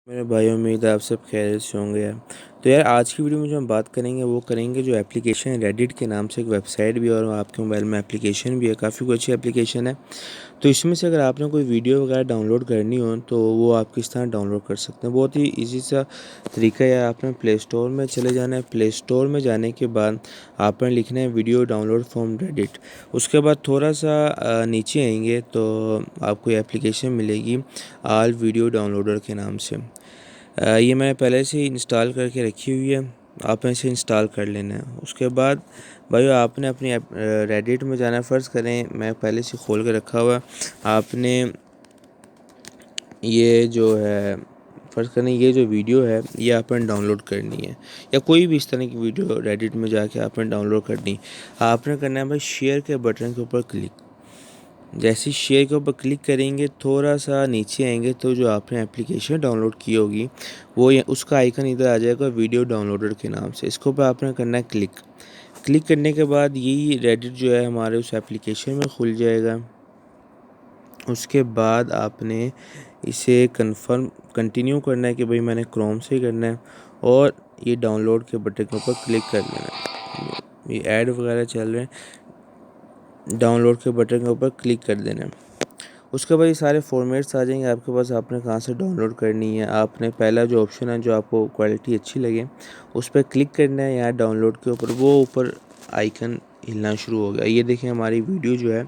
मेरे भाई उम्मीद है आप सब खैरियत से होंगे यार। तो यार आज की वीडियो में जो हम बात करेंगे वो करेंगे जो एप्लीकेशन है रेडिट के नाम से एक वेबसाइट भी है और आपके मोबाइल में एप्लीकेशन भी है, काफ़ी कोई अच्छी एप्लीकेशन है। तो इसमें से अगर आपने कोई वीडियो वगैरह डाउनलोड करनी हो तो वो आप किस तरह डाउनलोड कर सकते हैं, बहुत ही इजी सा तरीका है। आपने प्ले स्टोर में चले जाना है। प्ले स्टोर में जाने के बाद आपने लिखना है वीडियो डाउनलोड फ्रॉम रेडिट। उसके बाद थोड़ा सा नीचे आएंगे तो आपको एप्लीकेशन मिलेगी आल वीडियो डाउनलोडर के नाम से। ये मैंने पहले से ही इंस्टॉल करके रखी हुई है, आपने इसे इंस्टॉल कर लेना है। उसके बाद भाइयों आपने अपनी रेडिट में जाना है। फ़र्ज़ करें मैं पहले से खोल के रखा हुआ है, आपने ये जो है फ़र्ज़ करें ये जो वीडियो है ये आपने डाउनलोड करनी है, या कोई भी इस तरह की वीडियो रेडिट में जाके आपने डाउनलोड करनी। आपने करना है भाई शेयर के बटन के ऊपर क्लिक। जैसे ही शेयर के ऊपर क्लिक करेंगे थोड़ा सा नीचे आएंगे तो जो आपने एप्लीकेशन डाउनलोड की होगी वो उसका आइकन इधर आ जाएगा वीडियो डाउनलोडर के नाम से। इसके ऊपर आपने करना है क्लिक। क्लिक करने के बाद यही रेडिट जो है हमारे उस एप्लीकेशन में खुल जाएगा। उसके बाद आपने इसे कंफर्म कंटिन्यू करना है कि भाई मैंने क्रोम से ही करना है, और ये डाउनलोड के बटन के ऊपर क्लिक कर लेना है। ये ऐड वगैरह चल रहे हैं, डाउनलोड के बटन के ऊपर क्लिक कर देना है। उसके बाद ये सारे फॉर्मेट्स आ जाएंगे आपके पास, आपने कहाँ से डाउनलोड करनी है। आपने पहला जो ऑप्शन है जो आपको क्वालिटी अच्छी लगे उस पर क्लिक करना है, यहाँ डाउनलोड के ऊपर वो ऊपर आइकन हिलना शुरू हो गया। ये देखें हमारी वीडियो जो है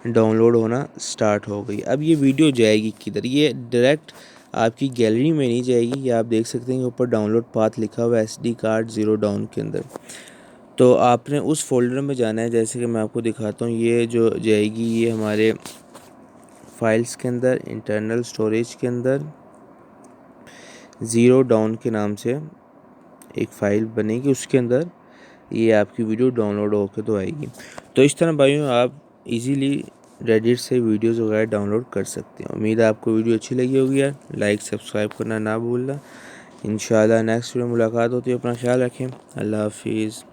डाउनलोड होना स्टार्ट हो गई। अब ये वीडियो जाएगी किधर, ये डायरेक्ट आपकी गैलरी में नहीं जाएगी। ये आप देख सकते हैं कि ऊपर डाउनलोड पाथ लिखा हुआ है SD कार्ड 0 डाउन के अंदर। तो आपने उस फोल्डर में जाना है, जैसे कि मैं आपको दिखाता हूँ। ये जो जाएगी ये हमारे फाइल्स के अंदर, इंटरनल स्टोरेज के अंदर 0 डाउन के नाम से एक फ़ाइल बनेगी, उसके अंदर ये आपकी वीडियो डाउनलोड होकर तो आएगी। तो इस तरह भाइयों आप इजीली रेडिट से वीडियोज़ वगैरह डाउनलोड कर सकते हैं। उम्मीद है आपको वीडियो अच्छी लगी होगी यार। लाइक सब्सक्राइब करना ना भूलना। इंशाल्लाह नेक्स्ट वीडियो मुलाकात होती है। अपना ख्याल रखें। अल्लाह हाफिज़।